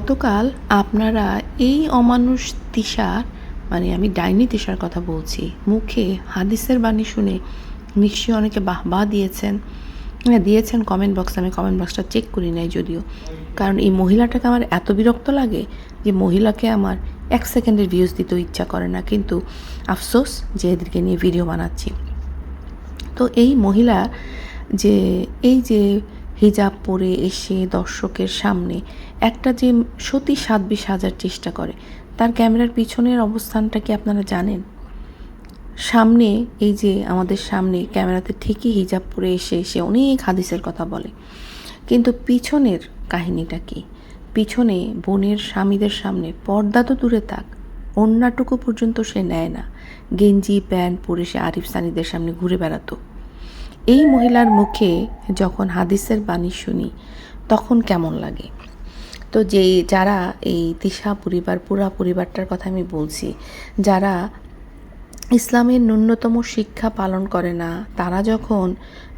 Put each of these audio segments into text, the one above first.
গতকাল আপনারা এই অমানুষ তিশার আমি ডাইনি তিশার কথা বলছি, মুখে হাদিসের বাণী শুনে নিশ্চয়ই অনেকে বাহবা দিয়েছেন। দিয়েছেন কমেন্ট বক্সে, আমি কমেন্ট বক্সটা চেক করি নাই যদিও, কারণ এই মহিলাটাকে আমার এত বিরক্ত লাগে যে মহিলাকে আমার 1 সেকেন্ডের ভিউজ দিতেও ইচ্ছা করে না, কিন্তু আফসোস যে এদেরকে নিয়ে ভিডিও বানাচ্ছি। তো এই মহিলা যে এই যে হিজাব পরে এসে দর্শকের সামনে একটা যে সতী সাধ্বী সাজার চেষ্টা করে, তার ক্যামেরার পিছনের অবস্থানটা কি আপনারা জানেন? সামনে এই যে আমাদের সামনে ক্যামেরাতে ঠিকই হিজাব পরে এসে এসে অনেক হাদিসের কথা বলে, কিন্তু পিছনের কাহিনীটা কি? পিছনে বোনের স্বামীদের সামনে পর্দা তো দূরে থাক, ওড়নাটুকু পর্যন্ত সে নেয় না। গেঞ্জি প্যান্ট পরে সে আরিফ সানিদের সামনে ঘুরে বেড়াতো। এই মহিলার মুখে যখন হাদিসের বাণী শুনি তখন কেমন লাগে? তো যারা এই তিশা পরিবার, পুরা পরিবারটার কথা আমি বলছি, যারা ইসলামের ন্যূনতম শিক্ষা পালন করে না, তারা যখন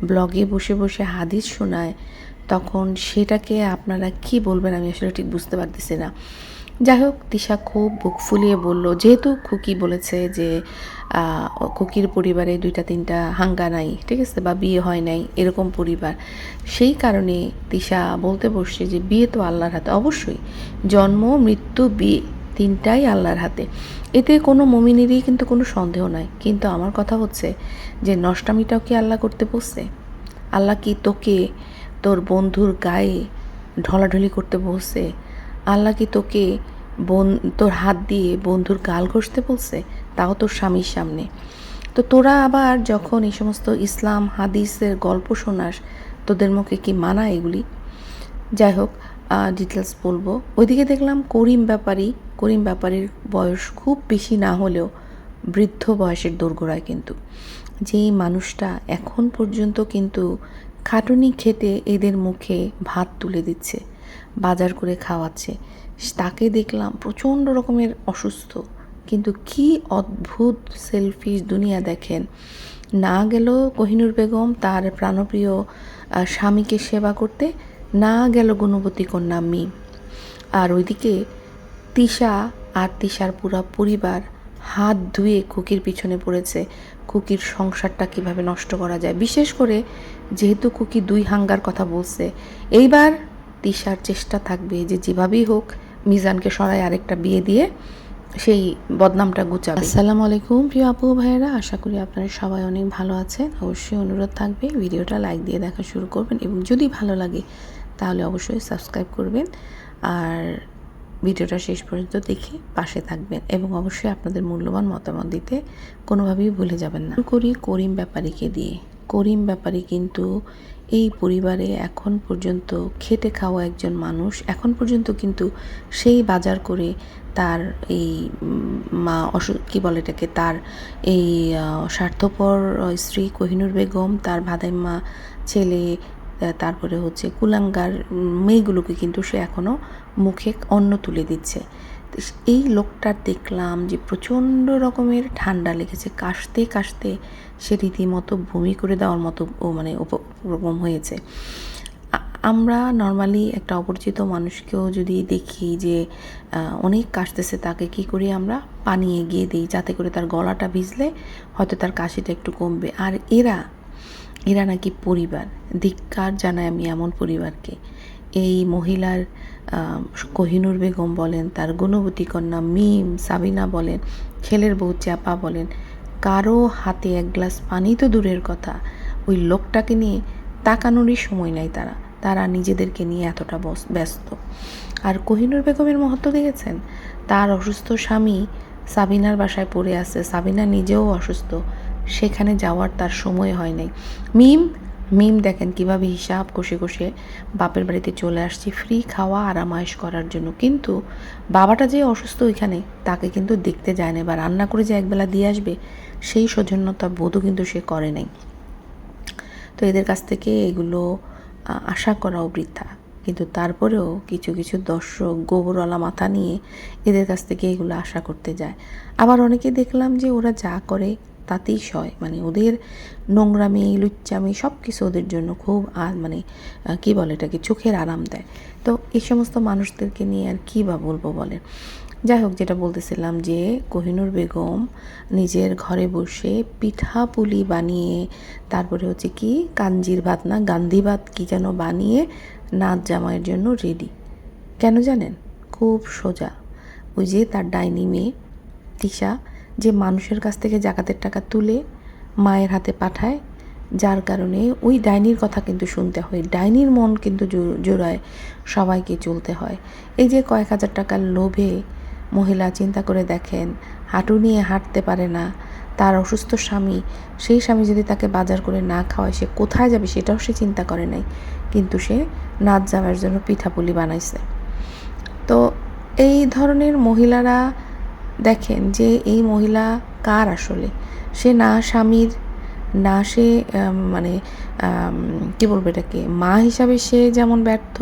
ব্লগে বসে বসে হাদিস শোনায় তখন সেটাকে আপনারা কি বলবেন আমি আসলে ঠিক বুঝতে পারতেছি না। যাই হোক, তিশা খুব বুক ফুলিয়ে বলল, যেহেতু খুকি বলেছে যে খুকির পরিবারে 2-3টা হাঙ্গা নাই, ঠিক আছে, বা বিয়ে হয় নাই এরকম পরিবার, সেই কারণে তিশা বলতে বসছে যে বিয়ে তো আল্লাহর হাতে, অবশ্যই জন্ম মৃত্যু বিয়ে 3টাই আল্লাহর হাতে, এতে কোনো মুমিনেরই কিন্তু কোনো সন্দেহ নাই। কিন্তু আমার কথা হচ্ছে যে নষ্টামিটাও কি আল্লাহ করতে বসছে? আল্লাহ কি তোকে তোর বন্ধুর গায়ে ঢলাঢলি করতে বলছে? আল্লাহ কি তোকে তোর হাত দিয়ে বন্ধুর গাল ঘষতে বলছে, তাও তোর স্বামীর সামনে? তো তোরা আবার যখন এই সমস্ত ইসলাম হাদিসের গল্প শোনাস, তোদের মুখে কি মানা এগুলি? যাই হোক, ডিটেলস বলবো। ওইদিকে দেখলাম করিম ব্যাপারীর বয়স খুব বেশি না হলেও বৃদ্ধ বয়সের দোরগোড়ায়, কিন্তু যেই মানুষটা এখন পর্যন্ত কিন্তু খাটুনি খেটে এদের মুখে ভাত তুলে দিচ্ছে, বাজার করে খাওয়াচ্ছে, তাকে দেখলাম প্রচণ্ড রকমের অসুস্থ। কিন্তু কি অদ্ভুত সেলফিশ দুনিয়া দেখেন! না গেল কোহিনূর বেগম তার প্রাণপ্রিয় স্বামীকে সেবা করতে, না গেল গুণবতী কন্যা মিম। আর ওইদিকে তিশা আর তিশার পুরা পরিবার হাত ধুয়ে খুকির পিছনে পড়েছে, খুকির সংসারটা কিভাবে নষ্ট করা যায়। বিশেষ করে যেহেতু খুকি 2 হাঙ্গার কথা বলছে, এইবার তিশার চেষ্টা থাকবে যে যেভাবেই হোক মিজানকে সরায় আরেকটা বিয়ে দিয়ে সেই বদনামটা গুচাবে। আসসালামু আলাইকুম প্রিয় আপু ভাইয়েরা, আশা করি আপনারা সবাই অনেক ভালো আছেন। অবশ্যই অনুরোধ থাকবে ভিডিওটা লাইক দিয়ে দেখা শুরু করবেন, এবং যদি ভালো লাগে তাহলে অবশ্যই সাবস্ক্রাইব করবেন, আর ভিডিওটা শেষ পর্যন্ত দেখে পাশে থাকবেন, এবং অবশ্যই আপনাদের মূল্যবান মতামত দিতে কোনোভাবেই ভুলে যাবেন না। করি করিম ব্যাপারীকে দিয়ে। করিম ব্যাপারী কিন্তু এই পরিবারে এখন পর্যন্ত খেটে খাওয়া একজন মানুষ, এখন পর্যন্ত কিন্তু সেই বাজার করে তার এই কী বলে এটাকে, তার এই স্বার্থপর স্ত্রী কোহিনূর বেগম, তার ভাদাইম্মা ছেলে, তারপরে হচ্ছে কুলাঙ্গার মেয়েগুলোকে কিন্তু সে এখনও মুখে অন্ন তুলে দিচ্ছে। এই লোকটার দেখলাম যে প্রচণ্ড রকমের ঠান্ডা লেগেছে, কাশতে কাশতে সে রীতিমতো বমি করে দেওয়ার মতো উপক্রম হয়েছে। আমরা নর্মালি একটা অপরিচিত মানুষকেও যদি দেখি যে অনেক কাশতেছে, তাকে কি করি আমরা? পানি এগিয়ে দিই, যাতে করে তার গলাটা ভিজলে হয়তো তার কাশিটা একটু কমবে। আর এরা নাকি পরিবার। ধিক্কার জানাই আমি এমন পরিবারকে। এই মহিলার কোহিনূর বেগম বলেন, তার গুণবতী কন্যা মিম, সাবিনা বলেন, ছেলের বউ চাপা বলেন, কারো হাতে 1 গ্লাস পানি তো দূরের কথা, ওই লোকটাকে নিয়ে তাকানোরই সময় নাই তারা নিজেদেরকে নিয়ে এতটা ব্যস্ত। আর কোহিনূর বেগমের মহত্ব দেখেছেন? তার অসুস্থ স্বামী সাবিনার বাসায় পড়ে আছে, সাবিনা নিজেও অসুস্থ, সেখানে যাওয়ার তার সময় হয় নাই। মিম দেখেন কিভাবে হিসাব কষে কষে বাপের বাড়িতে চলে আসছে ফ্রি খাওয়া আরামায়েশ করার জন্য, কিন্তু বাবাটা যে অসুস্থ ওইখানে তাকে কিন্তু দেখতে যায় না, বা রান্না করে যে একবেলা দিয়ে আসবে সেই সৌজন্যতা বোধও কিন্তু সে করে নাই। তো এদের কাছ থেকে এগুলো আশা করাও বৃথা, কিন্তু তারপরেও কিছু কিছু দর্শক গোবরওয়ালা মাথা নিয়ে এদের কাছ থেকে এগুলো আশা করতে যায়। আবার অনেকে দেখলাম যে ওরা যা করে তাতেই সয়, মানে ওদের নোংরামি লুচ্চামি সব কিছু ওদের জন্য খুব মানে কী বলে এটাকে, চোখের আরাম দেয়। তো এই সমস্ত মানুষদেরকে নিয়ে আর কী বা বলবো বলেন। যাই হোক, যেটা বলতেছিলাম যে কোহিনূর বেগম নিজের ঘরে বসে পিঠা পুলি বানিয়ে, তারপরে হচ্ছে কি কাঞ্জির ভাত না গান্ধী ভাত কী যেন বানিয়ে নাচ জামাইয়ের জন্য রেডি। কেন জানেন? খুব সোজা, ওই যে তার ডাইনি মেয়ে তিশা, যে মানুষের কাছ থেকে জাকাতের টাকা তুলে মায়ের হাতে পাঠায়, যার কারণে ওই ডাইনির কথা কিন্তু শুনতে হয়, ডাইনির মন কিন্তু জোড়ায় সবাইকে চলতে হয়। এই যে কয়েক হাজার টাকার লোভে মহিলা, চিন্তা করে দেখেন, হাঁটু নিয়ে হাঁটতে পারে না, তার অসুস্থ স্বামী, সেই স্বামী যদি তাকে বাজার করে না খাওয়ায় সে কোথায় যাবে সেটাও সে চিন্তা করে নাই, কিন্তু সে নাচ জামাইয়ের জন্য পিঠাপুলি বানাইছে। তো এই ধরনের মহিলারা দেখেন যে এই মহিলা কার আসলে, সে না স্বামীর, না সে মানে কী বলবো এটাকে, মা হিসাবে সে যেমন ব্যর্থ,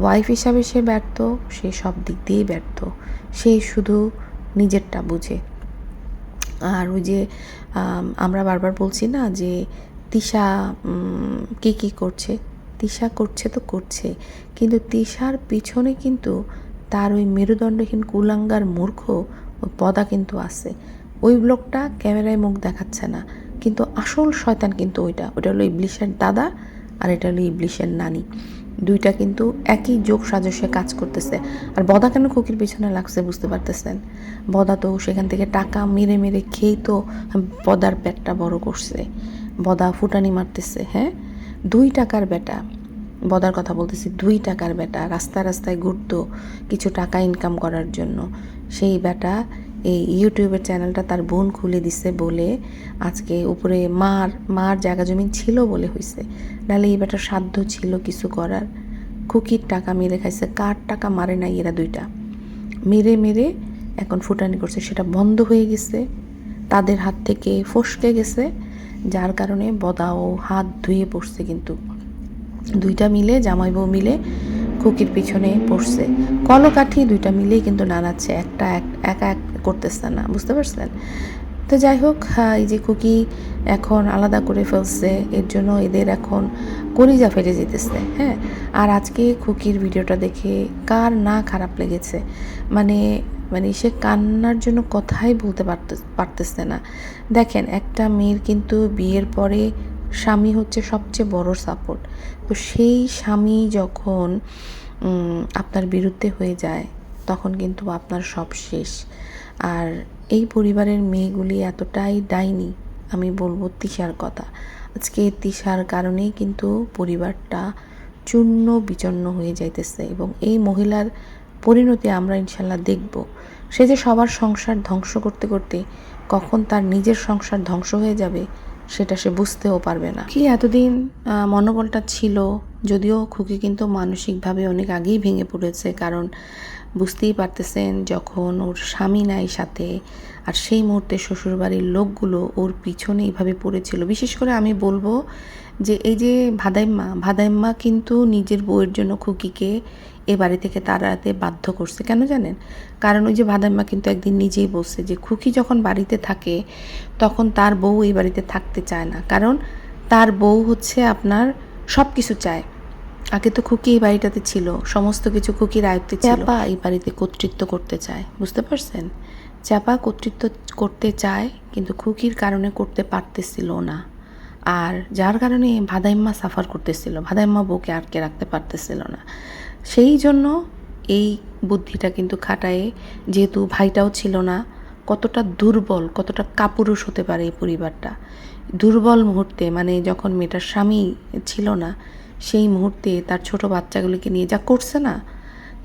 ওয়াইফ হিসাবে সে ব্যর্থ, সে সব দিক দিয়েই ব্যর্থ, সে শুধু নিজেরটা বুঝে। আর ওই যে আমরা বারবার বলছি না যে তিশা কী করছে, তিশা করছে তো করছে, কিন্তু তিশার পিছনে কিন্তু তার ওই মেরুদণ্ডহীন কুলাঙ্গার মূর্খ ওই পদা কিন্তু আছে। ওই লোকটা ক্যামেরায় মুখ দেখাচ্ছে না, কিন্তু আসল শয়তান কিন্তু ওইটা হলো ইবলিশের দাদা, আর এটা হলো ইবলিশের নানি। দুইটা কিন্তু একই যোগ সাজসে কাজ করতেছে। আর বদা কেন খুকির পিছনে লাগছে বুঝতে পারতেছেন? বদা তো সেখান থেকে টাকা মেরে মেরে খেয়েই তো বদার পেটটা বড় করছে। বদা ফুটানি মারতেছে, হ্যাঁ, 2 টাকার বেটা, বদার কথা বলতেছি, 2 টাকার বেটা রাস্তায় রাস্তায় ঘুরতো কিছু টাকা ইনকাম করার জন্য। সেই বেটা এই ইউটিউবের চ্যানেলটা তার বোন খুলে দিছে বলে আজকে উপরে মার জায়গা জমি ছিল বলে হয়েছে, নাহলে এই বেটার সাধ্য ছিল কিছু করার? খুকির টাকা মেরে খাইছে, কার টাকা মারে নাই এরা দুইটা, মেরে মেরে এখন ফুটানি করছে, সেটা বন্ধ হয়ে গেছে, তাদের হাত থেকে ফসকে গেছে, যার কারণে বদাও হাত ধুয়ে পড়ছে। কিন্তু দুইটা মিলে, জামাই বউ মিলে খুকির পিছনে পড়ছে, কলকাঠি দুইটা মিলেই কিন্তু নাড়াচ্ছে, একটা একা এক করতেছে না, বুঝতে পারছেন? তো যাই হোক, এই যে খুকি এখন আলাদা করে ফেলছে, এর জন্য এদের এখন কলিজা ফেটে যেতেছে, হ্যাঁ। আর আজকে খুকির ভিডিওটা দেখে কার না খারাপ লেগেছে, মানে সে কান্নার জন্য কথাই বলতে পারতেছে না। দেখেন, একটা মেয়ের কিন্তু বিয়ের পরে স্বামী হচ্ছে সবচেয়ে বড় সাপোর্ট। তো সেই স্বামী যখন আপনার বিরুদ্ধে হয়ে যায়, তখন কিন্তু আপনার সব শেষ। আর এই পরিবারের মেয়েগুলি এতটাই ডাইনি, আমি বলবো তিশার কথা। আজকে তিশার কারণেই কিন্তু পরিবারটা চূর্ণ বিচন্ন হয়ে যাইতেছে, এবং এই মহিলার পরিণতি আমরা ইনশাল্লাহ দেখব। সে যে সবার সংসার ধ্বংস করতে করতে কখন তার নিজের সংসার ধ্বংস হয়ে যাবে সেটা সে বুঝতেও পারবে না। কি এতদিন মনোবলটা ছিল, যদিও খুকি কিন্তু মানসিকভাবে অনেক আগেই ভেঙে পড়েছে, কারণ বুঝতেই পারতেছেন যখন ওর স্বামী নাই সাথে, আর সেই মুহূর্তে শ্বশুরবাড়ির লোকগুলো ওর পিছনে এইভাবে পড়েছিল। বিশেষ করে আমি বলবো যে এই যে ভাদাইম্মা কিন্তু নিজের বউয়ের জন্য খুকিকে এ বাড়ি থেকে তাড়াতে বাধ্য করছে। কেন জানেন? কারণ ওই যে ভাদাইম্মা কিন্তু একদিন নিজেই বলছে যে খুকি যখন বাড়িতে থাকে তখন তার বউ এই বাড়িতে থাকতে চায় না, কারণ তার বউ হচ্ছে আপনার সব কিছু চায়। আগে তো খুকি এই বাড়িটাতে ছিল, সমস্ত কিছু খুকির আয়ত্তে ছিল। চাপা এই বাড়িতে কর্তৃত্ব করতে চায়, বুঝতে পারছেন? চাপা কর্তৃত্ব করতে চায়, কিন্তু খুকির কারণে করতে পারতেছিল না, আর যার কারণে ভাদাইম্মা সাফার করতেছিল, ভাদাইম্মা বউকে আটকে রাখতে পারতেছিল না। সেই জন্য এই বুদ্ধিটা কিন্তু খাটায়ে, যেহেতু ভাইটাও ছিল না, কতটা দুর্বল, কতটা কাপুরুষ হতে পারে এই পরিবারটা। দুর্বল মুহূর্তে, মানে যখন মেয়েটার স্বামী ছিল না, সেই মুহূর্তে তার ছোট বাচ্চাগুলিকে নিয়ে যা করছে না,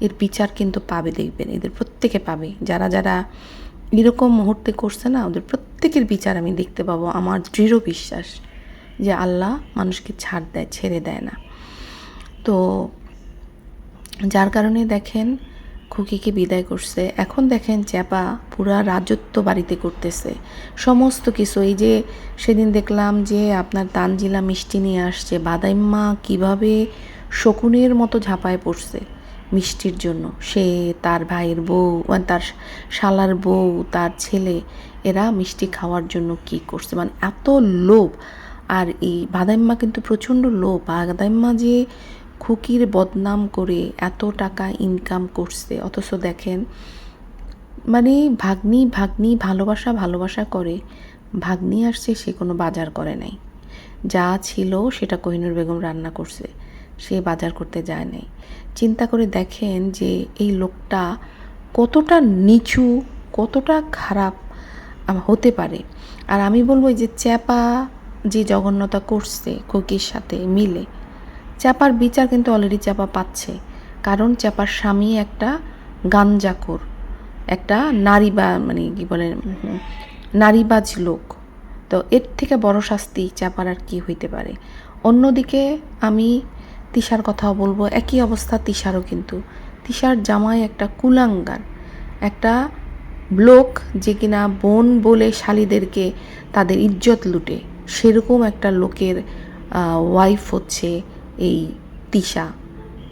এর বিচার কিন্তু পাবে, দেখবেন এদের প্রত্যেকে পাবে। যারা যারা এরকম মুহূর্তে করছে না, ওদের প্রত্যেকের বিচার আমি দেখতে পাবো। আমার দৃঢ় বিশ্বাস যে আল্লাহ মানুষকে ছাড় দেয়, ছেড়ে দেয় না। তো যার কারণে দেখেন খুকিকে বিদায় করছে। এখন দেখেন চ্যাপা পুরা রাজত্ব বাড়িতে করতেছে, সমস্ত কিছু। এই যে সেদিন দেখলাম যে আপনার তানজিলা মিষ্টি নিয়ে আসছে, বাদাইম্মা কিভাবে শকুনের মতো ঝাঁপায় পড়ছে, মিষ্টির জন্য। সে, তার ভাইয়ের বউ, মানে তার শালার বউ, তার ছেলে, এরা মিষ্টি খাওয়ার জন্য কি করছে, মানে এত লোভ। আর এই বাদাইম্মা কিন্তু প্রচণ্ড লোভ। বাদাইম্মা যে খুকির বদনাম করে এত টাকা ইনকাম করছে, অথচ দেখেন মানে ভাগ্নি ভাগ্নি ভালোবাসা ভালোবাসা করে, ভাগ্নি আসছে সে কোনো বাজার করে নাই। যা ছিল সেটা কোহিনূর বেগম রান্না করছে, সে বাজার করতে যায় নাই। চিন্তা করে দেখেন যে এই লোকটা কতটা নিচু, কতটা খারাপ হতে পারে। আর আমি বলবো যে চ্যাপা যে জঘন্যতা করছে খুকির সাথে মিলে, চ্যাপার বিচার কিন্তু অলরেডি চ্যাপা পাচ্ছে। কারণ চ্যাপার স্বামী একটা গাঞ্জাখোর, একটা মানে কি বলে, নারীবাজ লোক। তো এর থেকে বড় শাস্তি চ্যাপার আর কি হইতে পারে। অন্যদিকে আমি তিশার কথাও বলবো, একই অবস্থা তিশারও। কিন্তু তিশার জামাই একটা কুলাঙ্গার, একটা লোক যে কিনা বোন বলে শালীদেরকে তাদের ইজ্জত লুটে, সেরকম একটা লোকের ওয়াইফ হচ্ছে এই তিশা।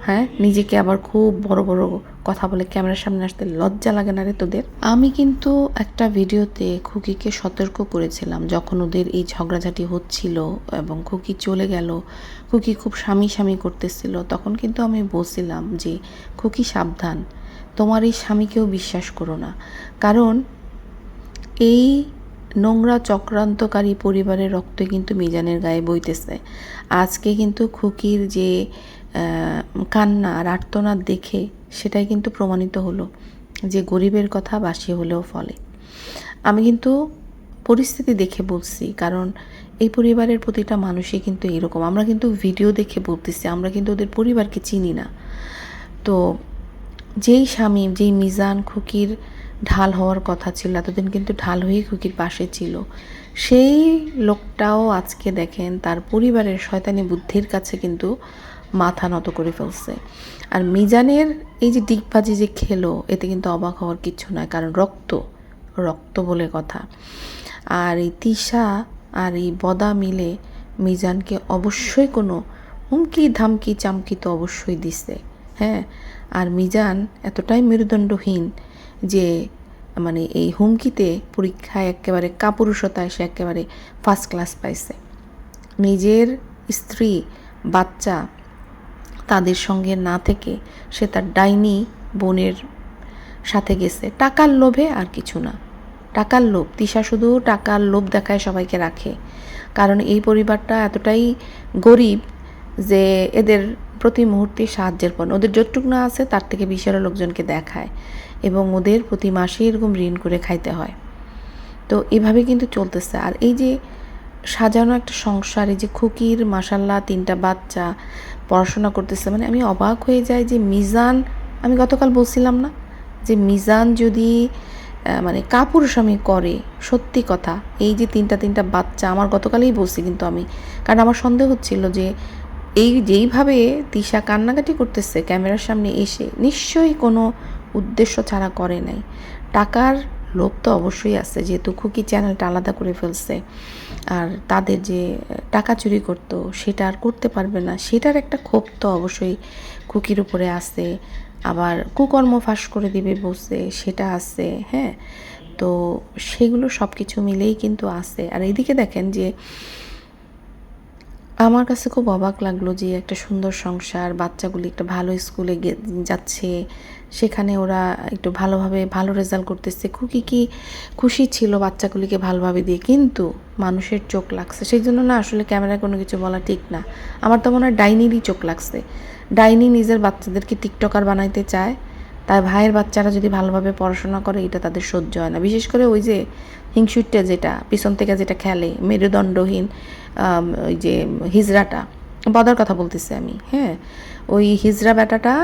হ্যাঁ, নিজেকে আবার খুব বড় বড় কথা বলে, ক্যামেরার সামনে আসতে লজ্জা লাগে না রে তোদের? আমি কিন্তু একটা ভিডিওতে খুকিকে সতর্ক করেছিলাম যখন ওদের এই ঝগড়াঝাটি হচ্ছিল এবং খুকি চলে গেল, খুকি খুব স্বামী স্বামী করতেছিল, তখন কিন্তু আমি বলছিলাম যে খুকি সাবধান, তোমার এই স্বামীকেও বিশ্বাস করো না। কারণ এই নোংরা চক্রান্তকারী পরিবারের রক্ত কিন্তু মিজানের গায়ে বইতেছে। আজকে কিন্তু খুকির যে কান্না আর আর্তনাদ দেখে সেটাই কিন্তু প্রমাণিত হলো যে গরিবের কথা বাসি হলেও ফলে। আমি কিন্তু পরিস্থিতি দেখে বলছি, কারণ এই পরিবারের প্রতিটা মানুষই কিন্তু এরকম। আমরা কিন্তু ভিডিও দেখে বলতেছি, আমরা কিন্তু ওদের পরিবারকে চিনি না। তো যেই স্বামী, যেই মিজান খুকির ঢাল হওয়ার কথা ছিল, এতদিন কিন্তু ঢাল হয়েই খুকির পাশে ছিল, সেই লোকটাও আজকে দেখেন তার পরিবারের শয়তানি বুদ্ধির কাছে কিন্তু মাথা নত করে ফেলছে। আর মিজানের এই যে ডিগবাজি যে খেলো, এতে কিন্তু অবাক হওয়ার কিছু নয়, কারণ রক্ত রক্ত বলে কথা। আর এই তিশা আর এই বদা মিলে মিজানকে অবশ্যই কোনো হুমকি ধামকি চামকি তো অবশ্যই দিছে। হ্যাঁ, আর মিজান এতটাই মেরুদণ্ডহীন যে মানে এই হুমকিতে পরীক্ষায় একেবারে কাপুরুষতায় সে একেবারে ফার্স্ট ক্লাস পাইছে। নিজের স্ত্রী, বাচ্চা তাদের সঙ্গে না থেকে সে তার ডাইনি বোনের সাথে গেছে টাকার লোভে, আর কিছু না। টাকার লোভ, তিশা শুধু টাকার লোভ দেখায় সবাইকে রাখে। কারণ এই পরিবারটা এতটাই গরিব যে এদের প্রতি মুহূর্তে সাহায্যের পণ, ওদের যতটুকু না আছে তার থেকে বেশি আরও লোকজনকে দেখায়, এবং ওদের প্রতি মাসে এরকম ঋণ করে খাইতে হয়। তো এভাবে কিন্তু চলতেছে। আর এই যে সাজানো একটা সংসার, এই যে খুকির মাশাল্লাহ 3টা বাচ্চা পড়াশোনা করতেছে, মানে আমি অবাক হয়ে যাই যে মিজান, আমি গতকাল বলছিলাম না যে মিজান যদি মানে কাপুরুষামি করে, সত্যি কথা, এই যে 3টা বাচ্চা, আমার গতকালই বলছি কিন্তু আমি, কারণ আমার সন্দেহ হচ্ছিল যে এই যেইভাবে তিশা কান্নাকাটি করতেছে ক্যামেরার সামনে এসে, নিশ্চয়ই কোনো উদ্দেশ্য ছাড়া করে নাই। টাকার লোভ তো অবশ্যই আছে, যেহেতু খুকি চ্যানেলটা আলাদা করে ফেলছে, আর তাদের যে টাকা চুরি করতো সেটা আর করতে পারবে না, সেটার একটা ক্ষোভ তো অবশ্যই খুকির উপরে আছে। আবার কুকর্ম ফাঁস করে দিবে বসে, সেটা আছে। হ্যাঁ, তো সেগুলো সব কিছু মিলেই কিন্তু আছে। আর এইদিকে দেখেন যে আমার কাছে খুব অবাক লাগলো যে একটা সুন্দর সংসার, বাচ্চাগুলি একটা ভালো স্কুলে যাচ্ছে, সেখানে ওরা একটু ভালোভাবে ভালো রেজাল্ট করতেছে। খুকি কি খুশি ছিল বাচ্চাগুলিকে ভালোভাবে দিয়ে, কিন্তু মানুষের চোখ লাগছে, সেই জন্য না আসলে ক্যামেরায় কোনো কিছু বলা ঠিক না। আমার তো মনে হয় ডাইনিরই চোখ লাগছে। ডাইনি নিজের বাচ্চাদেরকে টিকটকার বানাইতে চায়, তার ভাইয়ের বাচ্চারা যদি ভালোভাবে পড়াশোনা করে এটা তাদের সহ্য হয় না। বিশেষ করে ওই যে হিংসুটটা, যেটা পিছন থেকে যেটা খেলে, মেরুদণ্ডহীন ওই যে হিজড়াটা, বদার কথা বলতেছি আমি। হ্যাঁ, ওই হিজড়া বেটাটা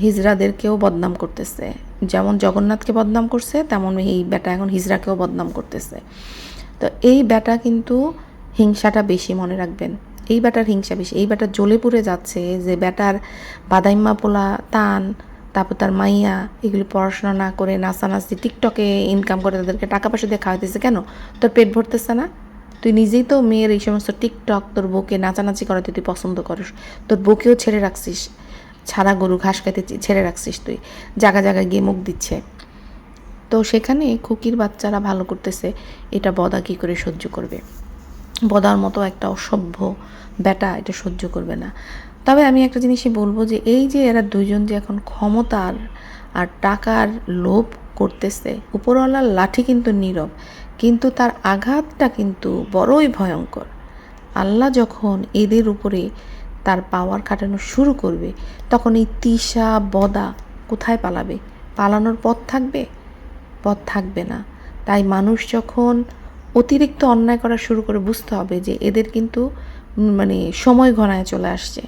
হিজড়াদেরকেও বদনাম করতেছে, যেমন জগন্নাথকে বদনাম করছে, তেমন এই বেটা এখন হিজড়াকেও বদনাম করতেছে। তো এই বেটা কিন্তু হিংসাটা বেশি, মনে রাখবেন, এই বেটার হিংসা বেশি। এই বেটা জ্বলে পুড়ে যাচ্ছে যে বেটার বাদাইম্মা পোলা তান, তারপর তার মাইয়া এগুলি পড়াশোনা না করে নাচানাচি টিকটকে ইনকাম করে তাদেরকে টাকা পয়সা দিয়ে খাওয়াইতেছে। কেন? তোর পেট ভরতেছে না? তুই নিজেই তো মেয়ের এই সমস্ত টিকটক, তোর বউকে নাচানাচি করাতে তুই পছন্দ করিস, তোর বউকেও ছেড়ে রাখছিস। ছাড়া গরু ঘাস খেতে ছেড়ে রাখছিস তুই, জায়গা জায়গায় গিয়ে মুখ দিচ্ছে। তো সেখানে খুকির বাচ্চারা ভালো করতেছে, এটা বদা কী করে সহ্য করবে? বদার মতো একটা অসভ্য বেটা এটা সহ্য করবে না। তবে আমি একটা জিনিসই বলবো যে এই যে এরা দুইজন যে এখন ক্ষমতার আর টাকার লোভ করতেছে, উপরওয়ালার লাঠি কিন্তু নীরব, কিন্তু তার আঘাতটা কিন্তু বড়ই ভয়ঙ্কর। আল্লাহ যখন এদের উপরে তার পাওয়ার খাটানো শুরু করবে, তখন এই তিশা বদা কোথায় পালাবে? পালানোর পথ থাকবে? পথ থাকবে না। তাই মানুষ যখন অতিরিক্ত অন্যায় করা শুরু করে, বুঝতে হবে যে এদের কিন্তু মানে সময় ঘনায় চলে আসছে।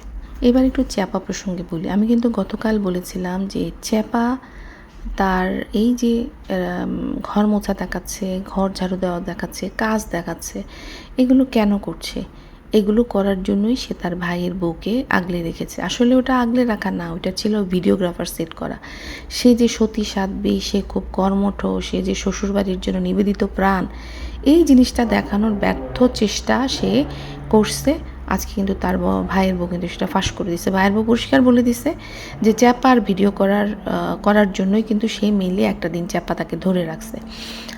এবার একটু চ্যাপা প্রসঙ্গে বলি। আমি কিন্তু গতকাল বলেছিলাম যে চ্যাপা তার এই যে ঘর মোছা দেখাচ্ছে, ঘর ঝাড়ু দেওয়া দেখাচ্ছে, কাজ দেখাচ্ছে, এগুলো কেন করছে? এগুলো করার জন্যই সে তার ভাইয়ের বউকে আগলে রেখেছে। আসলে ওটা আগলে রাখা না, ওটা ছিল ভিডিওগ্রাফার সেট করা। সে যে সতী সাধ্বী, সে খুব কর্মঠ, সে যে শ্বশুরবাড়ির জন্য নিবেদিত প্রাণ, এই জিনিসটা দেখানোর ব্যর্থ চেষ্টা সে করছে। আজকে কিন্তু তার ভাইয়ের বউ কিন্তু সেটা ফাঁস করে দিছে। ভাইয়ের বউ পরিষ্কার বলে দিছে যে চ্যাপার ভিডিও করার জন্যই কিন্তু সেই মেলে একটা দিন চ্যাপা তাকে ধরে রাখছে।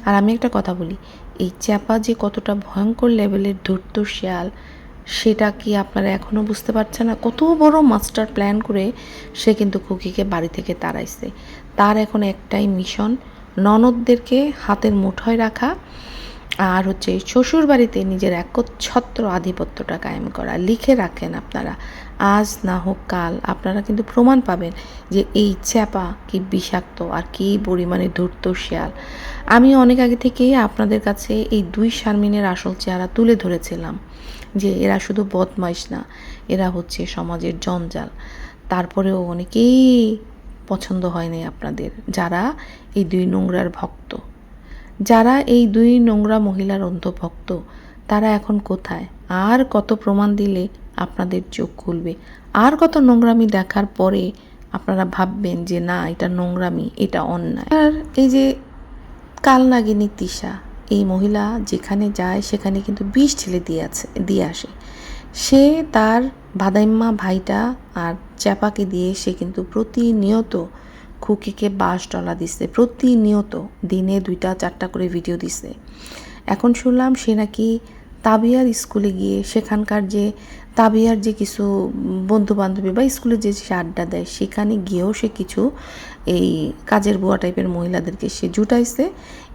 আর আমি একটা কথা বলি, এই চ্যাপা যে কতটা ভয়ঙ্কর লেভেলের ধূর্ত শিয়াল, সেটা কি আপনারা এখনও বুঝতে পারছেন না? কত বড় মাস্টার প্ল্যান করে সে কিন্তু খুকিকে বাড়ি থেকে তাড়াইছে। তার এখন একটাই মিশন, ননদদেরকে হাতের মুঠোয় রাখা, আর হচ্ছে শ্বশুর বাড়িতে নিজের একচ্ছত্র আধিপত্যটা কায়েম করা। লিখে রাখেন আপনারা, আজ না হোক কাল আপনারা কিন্তু প্রমাণ পাবেন যে এই চ্যাপা কি বিষাক্ত আর কি পরিমাণে ধূর্ত শিয়াল। আমি অনেক আগে থেকেই আপনাদের কাছে এই দুই শারমিনের আসল চেহারা তুলে ধরেছিলাম যে এরা শুধু বদমাইশ না, এরা হচ্ছে সমাজের জঞ্জাল। তারপরেও অনেকেই পছন্দ হয়নি আপনাদের, যারা এই দুই নোংরার ভক্ত, যারা এই দুই নোংরা মহিলার অন্ধভক্ত, তারা এখন কোথায়? আর কত প্রমাণ দিলে আপনাদের চোখ খুলবে? আর কত নোংরামি দেখার পরে আপনারা ভাববেন যে না, এটা নোংরামি, এটা অন্যায়? আর এই যে কালনাগিনী তিশা, এই মহিলা যেখানে যায় সেখানে কিন্তু বিষ ঢেলে দিয়ে আসে। সে তার ভাদাইম্মা ভাইটা আর চ্যাপাকে দিয়ে সে কিন্তু প্রতিনিয়ত খুকিকে $20 দিছে, প্রতিনিয়ত দিনে 2-4টা করে ভিডিও দিছে। এখন শুনলাম সে নাকি তাবিয়ার স্কুলে গিয়ে সেখানকার যে তাবিয়ার যে কিছু বন্ধু বান্ধবী বা স্কুলে যে সে আড্ডা দেয়, সেখানে গিয়েও সে কিছু এই কাজের বুয়া টাইপের মহিলাদেরকে সে জুটাইছে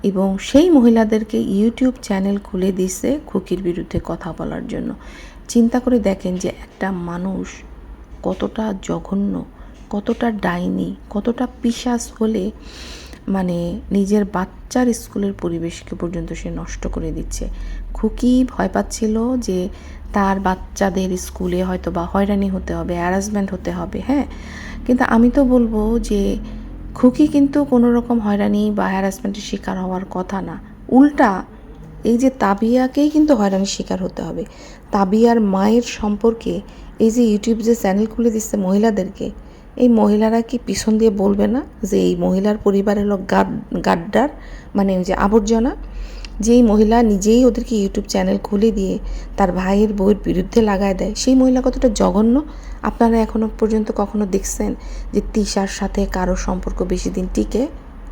এবং সেই মহিলাদেরকে ইউটিউব চ্যানেল খুলে দিছে খুকির বিরুদ্ধে কথা বলার জন্য। চিন্তা করে দেখেন যে একটা মানুষ কতটা জঘন্য, কতটা ডাইনি, কতটা পিশাচ হলে মানে নিজের বাচ্চার স্কুলের পরিবেশকে পর্যন্ত সে নষ্ট করে দিচ্ছে। খুকি ভয় পাচ্ছিল যে তার বাচ্চাদের স্কুলে হয়তো বা হয়রানি হতে হবে, হ্যারাসমেন্ট হতে হবে। হ্যাঁ, কিন্তু আমি তো বলবো যে খুকি কিন্তু কোনো রকম হয়রানি বা হ্যারাসমেন্টের শিকার হওয়ার কথা না। উল্টা এই যে তাবিয়াকেই কিন্তু হয়রানির শিকার হতে হবে। তাবিয়ার মায়ের সম্পর্কে এই যে ইউটিউব যে চ্যানেল খুলে দিচ্ছে মহিলাদেরকে, এই মহিলারা কি পিছন দিয়ে বলবে না যে এই মহিলার পরিবারের লোক গাড্ডার, মানে ওই যে আবর্জনা? যেই মহিলা নিজেই ওদেরকে ইউটিউব চ্যানেল খুলে দিয়ে তার ভাইয়ের বউয়ের বিরুদ্ধে লাগায় দেয়, সেই মহিলা কতটা জঘন্য। আপনারা এখনও পর্যন্ত কখনো দেখছেন যে তিশার সাথে কারো সম্পর্ক বেশি দিন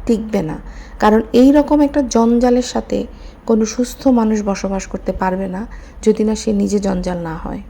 টিকবে না? কারণ এই রকম একটা জঞ্জালের সাথে কোনো সুস্থ মানুষ বসবাস করতে পারবে না যদি না সে নিজে জঞ্জাল না হয়।